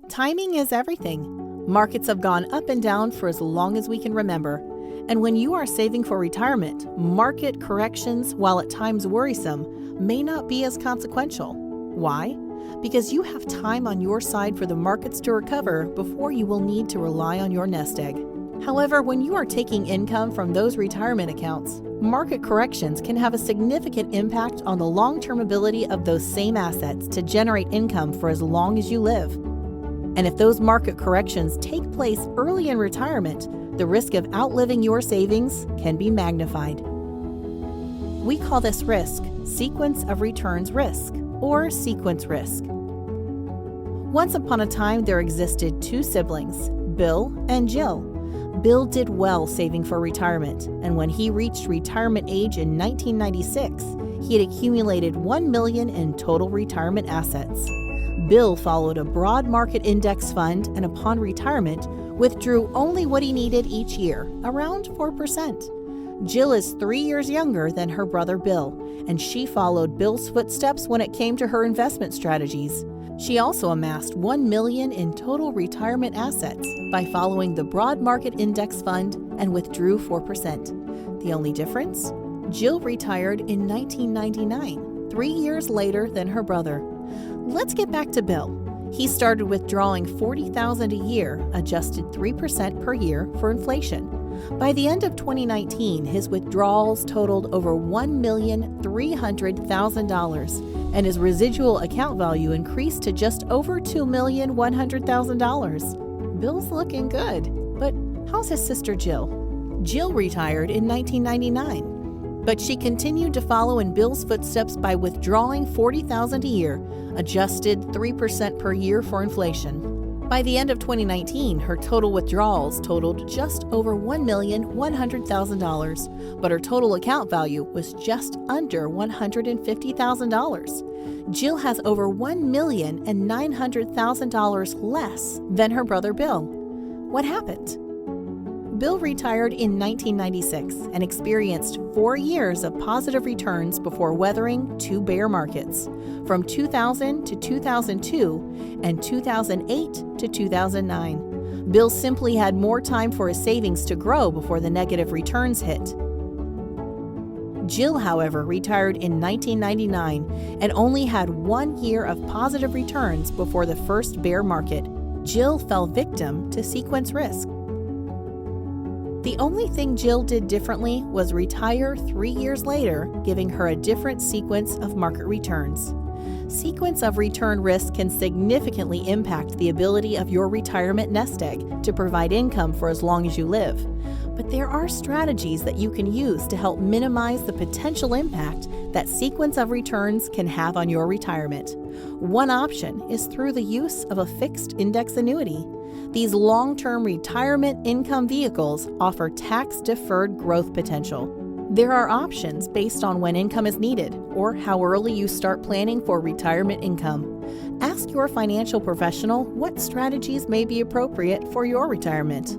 Timing is everything. Markets have gone up and down for as long as we can remember. And when you are saving for retirement, market corrections, while at times worrisome, may not be as consequential. Why? Because you have time on your side for the markets to recover before you will need to rely on your nest egg. However, when you are taking income from those retirement accounts, market corrections can have a significant impact on the long-term ability of those same assets to generate income for as long as you live. And if those market corrections take place early in retirement, the risk of outliving your savings can be magnified. We call this risk sequence of returns risk, or sequence risk. Once upon a time, there existed two siblings, Bill and Jill. Bill did well saving for retirement, and when he reached retirement age in 1996, he had accumulated $1 million in total retirement assets. Bill followed a broad market index fund and upon retirement, withdrew only what he needed each year, around 4%. Jill is 3 years younger than her brother Bill, and she followed Bill's footsteps when it came to her investment strategies. She also amassed $1 million in total retirement assets by following the broad market index fund and withdrew 4%. The only difference? Jill retired in 1999, 3 years later than her brother. Let's get back to Bill. He started withdrawing $40,000 a year, adjusted 3% per year for inflation. By the end of 2019, his withdrawals totaled over $1,300,000, and his residual account value increased to just over $2,100,000. Bill's looking good, but how's his sister Jill? Jill retired in 1999. But she continued to follow in Bill's footsteps by withdrawing $40,000 a year, adjusted 3% per year for inflation. By the end of 2019, her total withdrawals totaled just over $1,100,000, but her total account value was just under $150,000. Jill has over $1,900,000 less than her brother Bill. What happened? Bill retired in 1996 and experienced 4 years of positive returns before weathering 2 bear markets, from 2000 to 2002 and 2008 to 2009. Bill simply had more time for his savings to grow before the negative returns hit. Jill, however, retired in 1999 and only had 1 year of positive returns before the first bear market. Jill fell victim to sequence risk. The only thing Jill did differently was retire 3 years later, giving her a different sequence of market returns. Sequence of return risk can significantly impact the ability of your retirement nest egg to provide income for as long as you live. But there are strategies that you can use to help minimize the potential impact that sequence of returns can have on your retirement. One option is through the use of a fixed index annuity. These long-term retirement income vehicles offer tax-deferred growth potential. There are options based on when income is needed or how early you start planning for retirement income. Ask your financial professional what strategies may be appropriate for your retirement.